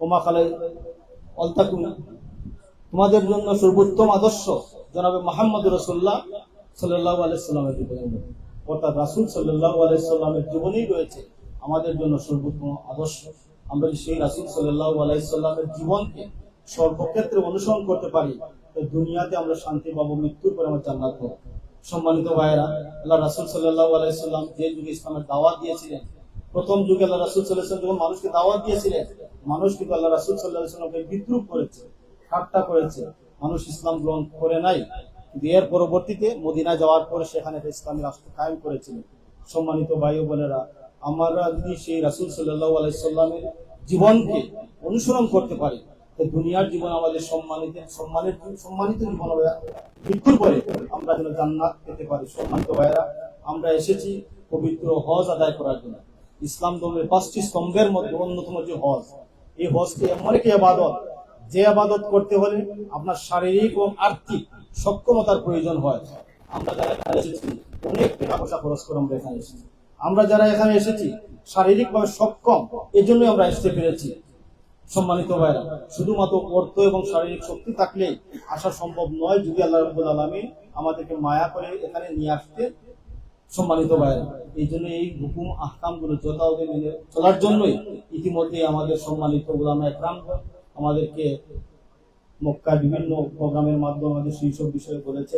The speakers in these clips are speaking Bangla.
ওমা খালাই অলতাকুম, তোমাদের জন্য সর্বোত্তম আদর্শ জনাবে মুহাম্মদ রাসূলুল্লাহ সাল্লাল্লাহু আলাইহি সাল্লামের জীবনের মধ্যে, অর্থাৎ রাসূল সাল্লাল্লাহু আলাইহি সাল্লামের জীবনেই রয়েছে আমাদের জন্য সর্বোত্তম আদর্শ। আমরা সেই রাসূল সাল্লাল্লাহু আলাইহি সাল্লামের জীবনকে সর্বক্ষেত্রে অনুসরণ করতে পারি, দুনিয়াতে আমরা শান্তি পাবো, মৃত্যুর পরে আমরা জান্নাত পাবো। সম্মানিত ভাইয়েরা, আল্লাহ রাসূল সাল্লাল্লাহু আলাইহি সাল্লাম যে যুগে ইসলামের দাওয়াত দিয়েছিলেন, প্রথম যুগে আল্লাহ রাসূল সাল্লাল্লাহু আলাইহি সাল্লাম যখন মানুষকে দাওয়াত দিয়েছিলেন, মানুষ কিন্তু আল্লাহ রাসূল সাল্লাল্লাহু আলাইহি সাল্লামকে বিদ্রূপ করেছে, ঠাট্টা করেছে, মানুষ ইসলাম গ্রহণ করে নাই। কিন্তু এর পরবর্তীতে মদিনা যাওয়ার পরে সেখানে ইসলামী রাষ্ট্র কায়েম করেছিলেন। সম্মানিত ভাই ও বোনেরা, আমরা যদি সেই রাসূল সাল্লাল্লাহু আলাইহি সাল্লামের জীবনকে অনুসরণ করতে পারি, দুনিয়ার জীবন আমাদের সম্মানিত জীবন হবে, মৃত্যুর পরে আমরা যেন জান্নাত পেতে পারি। সম্মানিত ভাইয়েরা, আমরা এসেছি পবিত্র হজ আদায় করার জন্য। ইসলাম ধর্মের 5টি স্তম্ভের মধ্যে অন্যতম যে হজ, এই হজকে এমন একটি ইবাদত, যে ইবাদত করতে হলে আপনার শারীরিক ও আর্থিক সক্ষমতার প্রয়োজন হয়। আমরা যারা এখানে এসেছি অনেক টাকা পয়সা খরচ করে আমরা এখানে এসেছি। আমরা যারা এখানে এসেছি শারীরিকভাবে সক্ষম, এজন্যই আমরা আসতে পেরেছি। সম্মানিত ভাইরা, শুধুমাত্র অর্থ এবং শারীরিক শক্তি থাকলে আসা সম্ভব নয় যদি আল্লাহ রাব্বুল আলামিন আমাদেরকে মায়া করে এখানে নিয়ে আসতে। সম্মানিত ভাইরা, এই জন্য এই হুকুম আহকামগুলো যথাযথ মেনে চলার জন্যই ইতিমধ্যে আমাদের সম্মানিত উলামা একরাম আমাদেরকে মক্কা বিভিন্ন প্রোগ্রামের মাধ্যমে আমাদের সেই সব বিষয়ে বলেছে।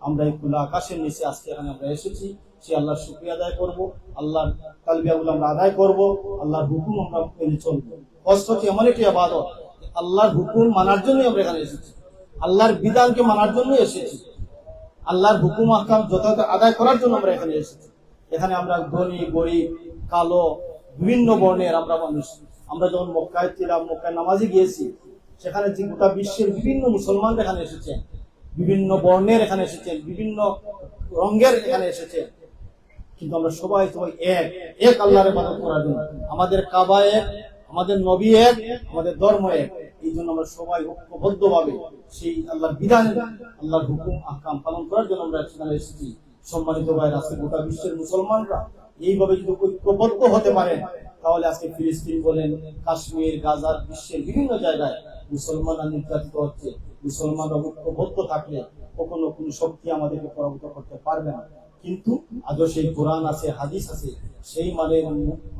আমরা এই খোলা আকাশের নিচে আজকে এখানে আমরা এসেছি, সে আল্লাহর শুকরিয়া আদায় করব, আল্লাহর তালবিয়াগুলো আমরা আদায় করব, আল্লাহর হুকুম আমরা মেনে চলবো। কষ্ট হচ্ছে এমন একটি ইবাদত, আল্লাহর হুকুম মানার জন্যই আমরা এখানে এসেছি, আল্লাহর বিধানকে মানার জন্যই এসেছি, আল্লাহর হুকুম আহকাম যথাযথ আদায় করার জন্য আমরা এখানে এসেছি। এখানে আমরা ধনী গরিব কালো বিভিন্ন বর্ণের আমরা মানুষ। আমরা যখন মক্কায় ছিলাম, মক্কায় নামাজে গিয়েছি, সেখানে যে গোটা বিশ্বের বিভিন্ন মুসলমান এখানে এসেছেন, বিভিন্ন বর্ণের এখানে এসেছেন, বিভিন্ন রঙের এখানে এসেছেন, কিন্তু আমরা সবাই এক আল্লাহর ইবাদত করার জন্য। আমাদের কাবা এক, আমাদের নবী এক, আমাদের ধর্ম এক। এই জন্য আমরা সবাই ঐক্যবদ্ধভাবে সেই আল্লাহর বিধান, আল্লাহর হুকুম আহকাম পালন করার জন্য আমরা সেখানে এসেছি। সম্মানিত ভাইরা, আজকে গোটা বিশ্বের মুসলমানরা এইভাবে যদি ঐক্যবদ্ধ হতে পারেন, তাহলে আজকে ফিলিস্তিন বলেন, কাশ্মীর, গাজা, বিশ্বের বিভিন্ন জায়গায় মুসলমানরা নির্যাতিত হচ্ছে। মুসলমানরা ঐক্যবদ্ধ থাকলে কখনো কোন শক্তি আমাদেরকে পরাভূত করতে পারবে না। কিন্তু আজও সেই কোরআন আছে, হাদিস আছে, সেই মানের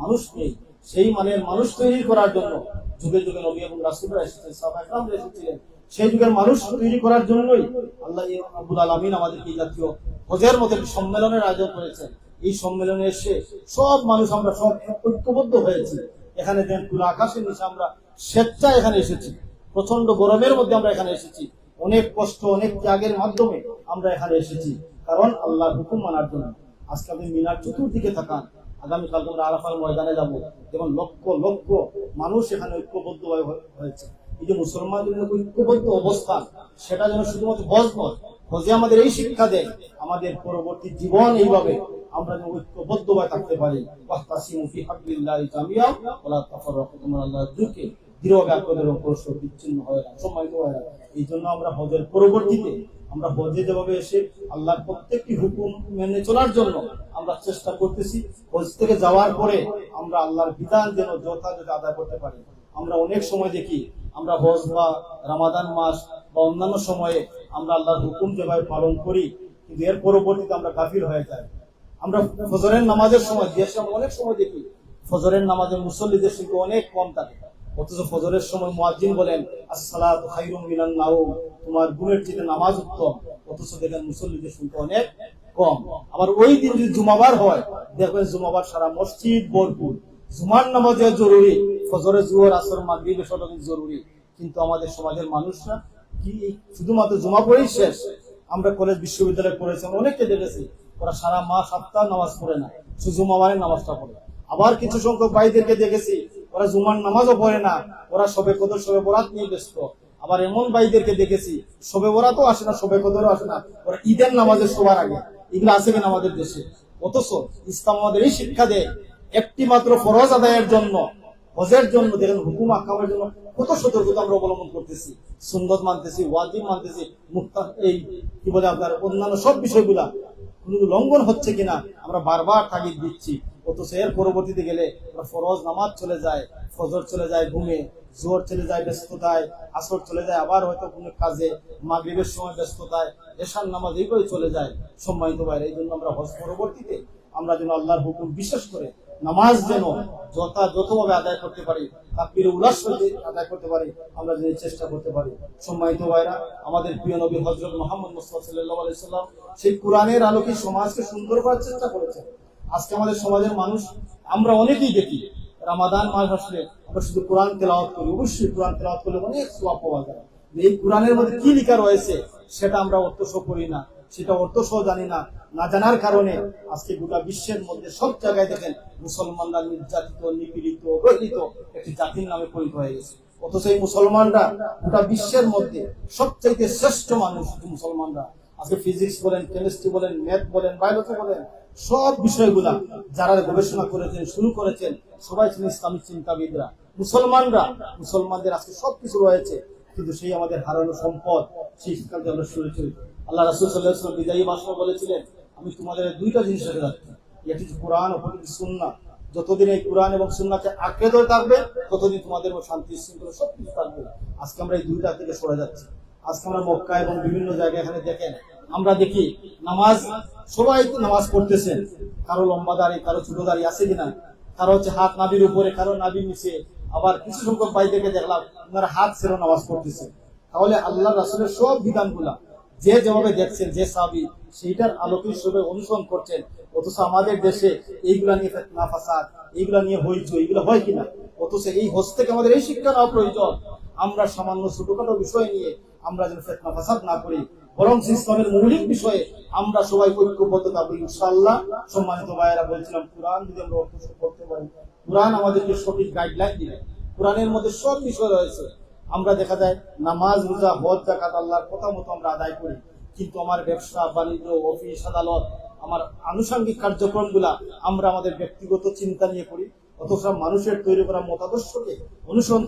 মানুষ নেই। সেই মানের মানুষ তৈরি করার জন্য যুগে যুগে নবী এবং রাসূলরা এসেছিলেন, সাহাবা একরামরা এসেছিলেন। সেই যুগের মানুষ তৈরি করার জন্যই আল্লাহ রাব্বুল আলামিন আমাদেরকে এই জাতীয় হজের মতো সম্মেলনের আয়োজন করেছেন। এই সম্মেলনে এসে সব মানুষ আমরা সব ঐক্যবদ্ধ হয়েছি। এখানে দেন খোলা আকাশের নিচে আমরা স্বেচ্ছায় এখানে এসেছি, প্রচন্ড গরমের মধ্যে আমরা এখানে এসেছি, অনেক কষ্ট অনেক ত্যাগের মাধ্যমে আমরা এখানে এসেছি, কারণ আল্লাহর হুকুম মানার জন্য। আজকে আপনি মিনার চতুর্দিকে থাকান, আগামীকাল আমরা আরাফার ময়দানে যাবো, যেমন লক্ষ লক্ষ মানুষ এখানে ঐক্যবদ্ধ হয়েছে। এই যে মুসলমানদের ঐক্যবদ্ধ অবস্থান, সেটা যেন শুধুমাত্র হজ নয়, হজে আমাদের এই শিক্ষা দেয় আমাদের পরবর্তী জীবন এইভাবে আমরা যেন ঐক্যবদ্ধভাবে থাকতে পারি। ওয়াহতাসিমু ফি হাবলিল্লাহি জামিআ ওয়া লা তাফাররাকু, তোমরা আল্লাহর যুগে দৃঢ়ভাবে আঁকড়ে পরস্পর বিচ্ছিন্ন হয় না। সম্মানিত হয় না, এই জন্য আমরা হজের পরবর্তীতে আমরা হজে যেভাবে এসে আল্লাহর প্রত্যেকটি হুকুম মেনে চলার জন্য আমরা চেষ্টা করতেছি, হজ থেকে যাওয়ার পরে আমরা আল্লাহর বিধান যেন যথাযথ আদায় করতে পারি। আমরা অনেক সময় দেখি আমরা হজ বা রমাদান মাস বা অন্যান্য সময়ে আমরা আল্লাহর হুকুম যেভাবে পালন করি, কিন্তু এর পরবর্তীতে আমরা গাফিল হয়ে যাই। আমরা ফজরের নামাজের সময় দেশে অনেক সময় দেখি ফজরের নামাজের মুসল্লিদের সংখ্যা অনেক কম থাকে, অথচ ফজরের সময় মুয়াজ্জিন বলেন আসসালাতু খায়রুম মিনান নাওম, তোমার ঘুমের চেয়ে নামাজ উত্তম, অথচ দেখেন মুসল্লিদের সংখ্যা অনেক কম। আবার ওই দিন যদি জুমাবার হয়, দেখবেন জুমাবার সারা মসজিদ ভরপুর। জুমার নামাজে জরুরি, ফজরে জোহর আসর মাগরিব এসব জরুরি, কিন্তু আমাদের সমাজের মানুষরা কি শুধুমাত্র জুমা পড়েই শেষ। আমরা কলেজ বিশ্ববিদ্যালয়ে পড়েছি, আমরা অনেককে দেখেছি ওরা সারা মাস সপ্তাহ নামাজ পড়ে না, শুধু জুমাবারের নামাজটা পড়ে। আবার কিছু সংখ্যক ভাইদেরকে দেখেছি ওরা জুমার নামাজও পড়ে না, ওরা শবে কদর শবে বরাত নিয়ে ব্যস্ত। আবার এমন ভাইদেরকে দেখেছি শবে বরাতও আসে না, শবে কদরও আসে না, ওরা ঈদের নামাজের সবার আগে। এগুলো আছে কিনা আমাদের দেশে? অথচ ইসলাম আমাদের এই শিক্ষা দেয় একটি মাত্র ফরজ আদায়ের জন্য, হজের জন্য দেখেন হুকুম আহকামের জন্য কত সতর্কতা আমরা অবলম্বন করতেছি, সুন্নত মানতেছি, ওয়াজিব মানতেছি, এই কি বলে আপনার অন্যান্য সব বিষয়গুলা লঙ্ঘন হচ্ছে কিনা আমরা বারবার তাগিদ দিচ্ছি। অথচ এর পরবর্তীতে গেলে ফরজ নামাজ চলে যায়, ফজর চলে যায় ঘুমে, জোহর চলে যায় ব্যস্ততায়, আসর চলে যায় আবার হয়তো কোনো কাজে, মাগরিবের সময় ব্যস্ততায়, এশার নামাজ এইভাবে চলে যায়। সম্মানিত ভাইরা, এই জন্য আমরা হজ পরবর্তীতে আমরা যেন আল্লাহর হুকুম বিশেষ করে নামাজ যেন যথাযথভাবে আদায় করতে পারি, তাকবীরে উল্লাস করে আদায় করতে পারি, আমরা যেন চেষ্টা করতে পারি। সম্মানিত ভাইরা, আমাদের প্রিয় নবী হযরত মুহাম্মদ মুস্তাফা সাল্লাল্লাহু আলাইহি সাল্লাম সেই কোরআনের আলোকে সমাজকে সুন্দর করার চেষ্টা করেছেন। আজকে আমাদের সমাজের মানুষ আমরা অনেকেই দেখি রমাদান মাস আসলে আমরা শুধু কোরআন তেলাওয়াত করি। অবশ্যই কোরআন তেলাওয়াত করলে অনেক সওয়াব পাওয়া যায়। এই কোরআনের মধ্যে কি লেখা রয়েছে সেটা আমরা অর্থসহ করি না, সেটা অর্থসহ জানি না। না জানার কারণে আজকে গোটা বিশ্বের মধ্যে সব জায়গায় দেখেন মুসলমানরা নির্যাতিত, নিপীড়িত, অবহেলিত একটি জাতির নামে পরিণত হয়ে গেছে। অথচ এই মুসলমানরা গোটা বিশ্বের মধ্যে সবচাইতে শ্রেষ্ঠ মানুষ মুসলমানরা। আজকে ফিজিক্স বলেন, কেমিস্ট্রি বলেন, ম্যাথ বলেন, বায়োলজি বলেন, সব বিষয়গুলা যারা গবেষণা করেছেন, শুরু করেছেন, সবাই ছিলেন ইসলামিক চিন্তাবিদরা। মুসলমানদের আজকে সবকিছু রয়েছে, কিন্তু সেই আমাদের হারানো সম্পদ, সেই শিক্ষাকে আমরা শুনেছি। আল্লাহ রাসূল সাল্লাল্লাহু আলাইহি ওয়াসাল্লাম বিদায়ী ভাষণে বলেছিলেন, আমি তোমাদের দুইটা জিনিস রেখে যাচ্ছি, একটি কোরআন ও একটি সুন্নাহ। যতদিন এই কোরআন এবং সুন্নাহকে আঁকড়ে ধরে থাকবে, ততদিন তোমাদের শান্তি শৃঙ্খলা সবকিছু থাকবে। আজকে আমরা এই দুইটা থেকে সরে যাচ্ছি। আজকে আমরা মক্কা এবং বিভিন্ন জায়গায় এখানে দেখেন, আমরা দেখি নামাজ, সবাই তো নামাজ পড়তেছেন, কারো লম্বা দাড়ি, কারো ছোট দাড়ি আছে কিনা, কারো হচ্ছে হাত নাভির উপরে, কারো নাভির নিচে, আবার কিছু সংখ্যক ভাই থেকে দেখলাম ওনারা হাত ছেড়ে নামাজ পড়তেছে। তাহলে আল্লাহ রাসূলের সব বিধানগুলা যে যেভাবে দেখছেন, যে সাহাবী সেইটার আলোকে হিসেবে অনুসরণ করছেন, অথচ আমাদের দেশে এইগুলা নিয়ে ফিতনা ফাসাদ, এইগুলা নিয়ে হইচই, এইগুলো হয় কিনা? অথচ এই হজ থেকে আমাদের এই শিক্ষা নেওয়া প্রয়োজন। আমরা সামান্য ছোটখাটো বিষয় নিয়ে আমরা যেন ফিতনা ফাসাদ না করি, বরং ইসলামের মৌলিক বিষয়ে আমরা সবাই ঐক্যবদ্ধ থাকবো ইনশাআল্লাহ। সম্মানিত ভাইয়েরা, বলছিলাম কোরআন যদি আমরা অর্থ করতে পারি, কোরআন আমাদেরকে সঠিক গাইডলাইন দিবে। কোরআনের মধ্যে সব বিষয় রয়েছে। আমরা দেখা যায় নামাজ, রোজা, হজ, যাকাত আল্লাহর কথা মতো আমরা আদায় করি, কিন্তু আমার ব্যবসা বাণিজ্য, অফিস আদালত, আমার আনুষঙ্গিক কার্যক্রমগুলা আমরা আমাদের ব্যক্তিগত চিন্তা নিয়ে করি, অথচ মানুষের তৈরি করা মতাদর্শকে অনুসরণ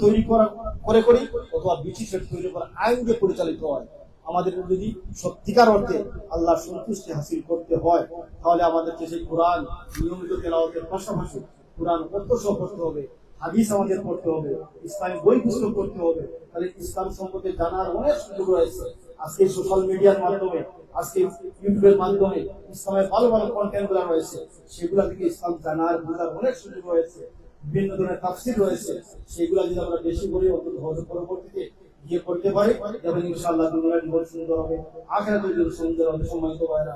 করে করি, অথবা ব্রিটিশের তৈরি করা আইন দিয়ে পরিচালিত হয়। আমাদের যদি সত্যিকার অর্থে আল্লাহর সন্তুষ্টি হাসিল করতে হয়, তাহলে আমাদেরকে সেই কোরআন নিয়মিত তেলাওয়াতের পাশাপাশি কোরআন অর্থসহ পড়তে হবে, হাদিস আমাদের পড়তে হবে, ইসলামিক বই পুস্তক পড়তে হবে। তাহলে ইসলাম সম্পর্কে জানার অনেক সুযোগ রয়েছে। আজকে সোশ্যাল মিডিয়ার মাধ্যমে, আজকে ইউটিউবের মাধ্যমে ইসলামের ভালো ভালো কন্টেন্ট গুলো রয়েছে, সেগুলা থেকে ইসলাম জানার বোঝার অনেক সুযোগ রয়েছে। বিভিন্ন ধরনের তাফসীর রয়েছে, সেগুলা যদি আমরা বেশি করে হজ পরবর্তীতে গিয়ে করতে পারি, এবং ইনশাআল্লাহ দুনিয়ার জীবন সুন্দর হবে, আখিরাতের জীবন সুন্দর হবে। সম্মানিত ভাইরা,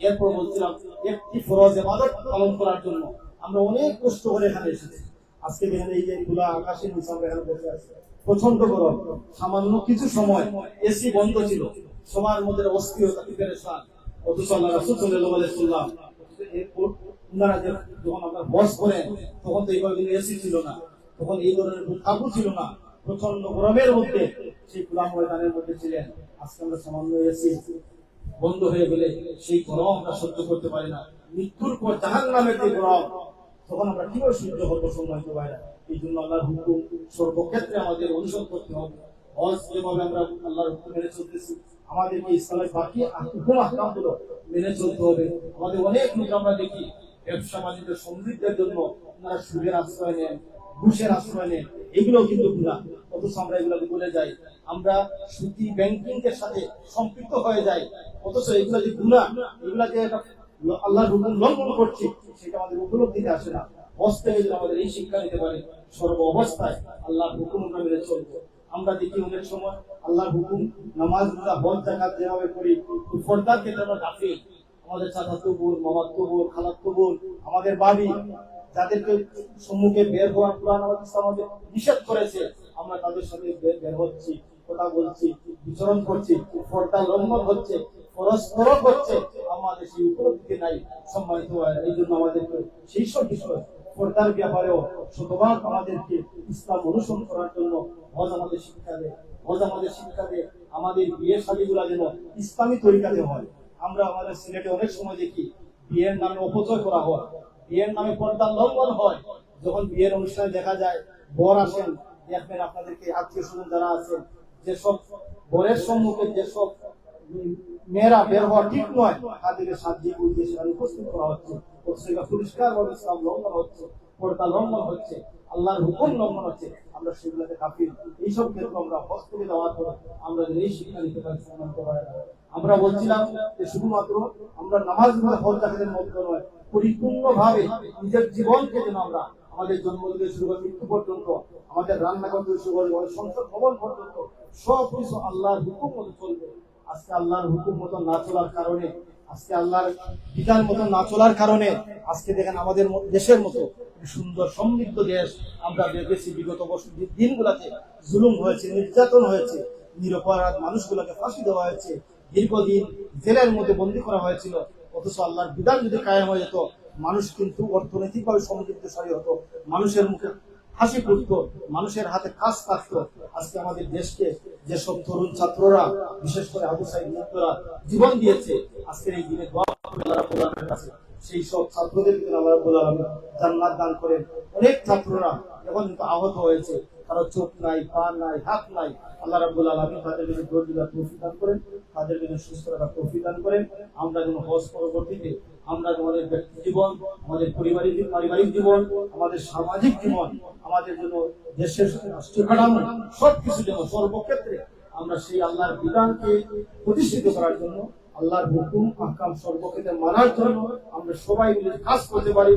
এরপর বলছিলাম একটি ফরজ ইবাদত পালন করার জন্য আমরা অনেক কষ্ট করে এখানে এসেছি। আজকে দেখেন এই যে খোলা আকাশের নিচে আমরা এখানে বসে আছি, প্রচন্ড গরম, সামান্য কিছু সময় এসি বন্ধ ছিল, সবার মধ্যে অস্থিরতা, পেরেশান। অথচ আল্লাহ রাসূল সাল্লাল্লাহু আলাইহি ওয়াসাল্লাম ওনারা যখন আমরা হজ করেন, তখন তো এইভাবে এসি ছিল না, তখন এই ধরনের কাবু ছিল না, প্রচন্ড গরমের মধ্যে সেই খোলা ময়দানের মধ্যে ছিলেন। আজকে আমরা সামান্য এসি বন্ধ হয়ে গেলে সেই গরম আমরা সহ্য করতে পারি না। মৃত্যুর পর জাহান্নামের যে গরম, তখন আমরা কিভাবে সহ্য করবো? সম্মানিত ভাইরা, এই জন্য আল্লাহর হুকুম সর্বক্ষেত্রে আমাদের অনুসরণ করতে হবে। হজ যেভাবে আমরা আল্লাহর হুকুম মেনে চলতেছি, আমাদেরকে ইসলামের বাকি হুকুম আহকামগুলো মেনে চলতে হবে। আমাদের অনেক লোক আমরা দেখি ব্যবসা বাণিজ্য সমৃদ্ধির জন্য ওনারা সুদের আশ্রয় নেন, ঘুষের আশ্রয় নেন, এগুলো কিন্তু গুনাহ। অথচ আমরা এগুলোকে ভুলে যাই, আমরা সুদী ব্যাংকিং এর সাথে সম্পৃক্ত হয়ে যাই, অথচ এগুলো যে গুনাহ, এগুলা যে আল্লাহর হুকুম লঙ্ঘন করছে, সেটা আমাদের উপলব্ধিতে আসে না। হজ থেকে যদি আমাদের এই শিক্ষা নিতে পারি, সর্ব অবস্থায় আল্লাহর হুকুম আমরা মেনে চলবো। আমরা দেখি অনেক সময় আল্লাহর হুকুম, নামাজ, রোজা, হজ, যাকাত যেভাবে করি, পর্দার ক্ষেত্রে আমরা গাফিল। আমাদের চাচাতো বোন, মামাতো বোন, খালাতো বোন, আমাদের বাড়ি, যাদেরকে সম্মুখে বের হওয়ার কোরআন আমাদের নিষেধ করেছে, আমরা তাদের সাথে বের হচ্ছি, কথা বলছি, বিচরণ করছি, পর্দা লঙ্ঘন হচ্ছে, পরস্পর হচ্ছে, আমাদের সেই উপলব্ধি নাই। সম্মানিত হয়, এই জন্য আমাদেরকে সেই সব বিষয় পর্দার ব্যাপারেও শতভাগ আমাদেরকে ইসলাম অনুসরণ করার জন্য হজ আমাদের শিক্ষা দেয়। হজ আমাদের শিক্ষা দেয় আমাদের বিয়ের শাদীগুলা যেন ইসলামী তরিকাতে হয়। আমরা আমাদের সিলেটে অনেক সময় দেখি বিয়ের নামে অপচয় করা হয়, বিয়ের নামে পর্দা লঙ্ঘন হয়। যখন বিয়ের অনুষ্ঠানে দেখা যায় বর আসেন, দেখবেন আপনাদেরকে আত্মীয় স্বজন যারা আছেন, যেসব বরের সম্মুখে যেসব মেয়েরা বের হওয়া ঠিক নয়, তাদেরকে সাজিয়ে গুজিয়ে সেখানে উপস্থিত করা হচ্ছে, পরিষ্কার ভাবে ইসলাম লঙ্ঘন হচ্ছে, পর্দা লঙ্ঘন হচ্ছে। আল্লাহর হুকুম লঙ্ঘন হচ্ছে, আমরা সেগুলোতে কাফির। এইসব ক্ষেত্রে আমরা হস্তকে দেওয়ার পর আমরা এই শিক্ষা নিতে পারি। আমরা বলছিলাম যে শুধুমাত্র আমরা নামাজ হজ জাকাতের মধ্যে নয়, পরিপূর্ণভাবে নিজের জীবনকে যেন আমরা আমাদের জন্ম থেকে শুরু করে মৃত্যু পর্যন্ত, আমাদের রান্না করতে শুরু করে সংসার ভবন পর্যন্ত সব কিছু আল্লাহর হুকুম মতো চলবে। আজকে আল্লাহর হুকুম মতো না চলার কারণে, আজকে আল্লাহর বিধান মতো না চলার কারণে আজকে দেখেন আমাদের দেশের মতো সুন্দর সমৃদ্ধ দেশ আমরা দেখেছি বিগত দিনগুলোতে জুলুম হয়েছে, নির্যাতন হয়েছে, নিরপরাধ মানুষগুলোকে ফাঁসি দেওয়া হয়েছে, দীর্ঘদিন জেলের মধ্যে বন্দী করা হয়েছিল। অথচ আল্লাহর বিধান যদি কায়েম হয়ে যেত, মানুষ কিন্তু অর্থনৈতিকভাবে সমৃদ্ধশালী হতো, মানুষের মুখে হাসি ফুটতো, মানুষের হাতে কাজ থাকতো। আজকে আমাদের দেশকে যেসব তরুণ ছাত্ররা, বিশেষ করে আবু সাইদ মুক্তরা জীবন দিয়েছে, আজকের এই দিনে দোয়া করবেন আল্লাহ রাব্বুল আলামিনের কাছে, সেই সব ছাত্রদেরকে আল্লাহ রাব্বুল আলামিন জান্নাত দান করেন। অনেক ছাত্ররা এখন কিন্তু আহত হয়েছে, কারো চোখ নাই, পা নাই, হাত নাই, আল্লাহ রাব্বুল আলামিন তাদের জন্য দৌড় দিবার তৌফিক দান করেন, তাদের জন্য সুস্থ রাখার তৌফিক দান করেন। আমরা যেন হজ পরবর্তীতে আমরা আমাদের ব্যক্তি জীবন, আমাদের পারিবারিক জীবন, আমাদের সামাজিক জীবন, আমাদের জন্য দেশের রাষ্ট্রীয় কাঠামো সবকিছু যেন সর্বক্ষেত্রে আমরা সেই আল্লাহর বিধানকে প্রতিষ্ঠিত করার জন্য, আল্লাহর হুকুম আহকাম সর্বক্ষেত্রে মানার জন্য আমরা সবাই মিলে কাজ করতে পারি।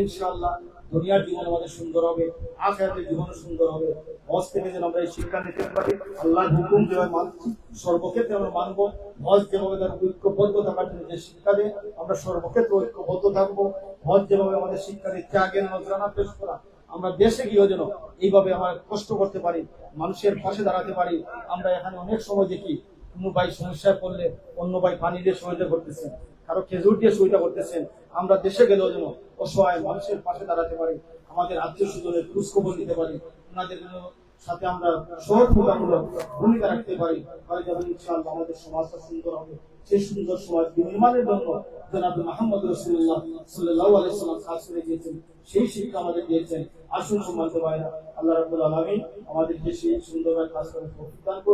ইনশাআল্লাহ দুনিয়ার জীবন আমাদের সুন্দর হবে, আখিরাতের জীবন সুন্দর হবে। হজ থেকে যেন আমরা এই শিক্ষা নিতে পারি, আল্লাহর হুকুম যেভাবে মানছি সর্বক্ষেত্রে আমরা মানবো। হজ যেভাবে তার ঐক্যবদ্ধ থাকার জন্য যে শিক্ষা দেয়, আমরা সর্বক্ষেত্রে ঐক্যবদ্ধ থাকবো। হজ যেভাবে আমাদের শিক্ষা দেয় ত্যাগের নজরানা পেশ করা, আমরা দেশে গিয়েও যেন এইভাবে আমরা কষ্ট করতে পারি, মানুষের পাশে দাঁড়াতে পারি। আমরা এখানে অনেক সময় দেখি কোনো ভাই সমস্যায় পড়লে অন্য ভাই পানি দিয়ে সহায়তা করতেছেন, কারো খেজুর দিয়ে সহায়তা করতেছেন। আমরা দেশে গেলেও যেন অসহায় মানুষের পাশে দাঁড়াতে পারি, আমাদের আত্মীয় স্বজনের খোঁজ খবর নিতে পারি, ওনাদের সাথে আমরা সহযোগিতামূলক ভূমিকা রাখতে পারি। তাহলে যেমন ইনশাআল্লাহ আমাদের সমাজটা সুন্দর হবে। সেই সুন্দর সমাজ নির্মাণের জন্য জনাব মুহাম্মদ রাসূলুল্লাহ সাল্লাল্লাহু আলাইহি ওয়াসাল্লাম কাজ করে দিয়েছেন, সেই শিক্ষা আমাদের দিয়েছেন। আসুন সম্মানিত ভাইরা, আল্লাহ রাব্বুল আলামিন আমাদেরকে সেই সুন্দরভাবে কাজ করে তৌফিক দান করুন।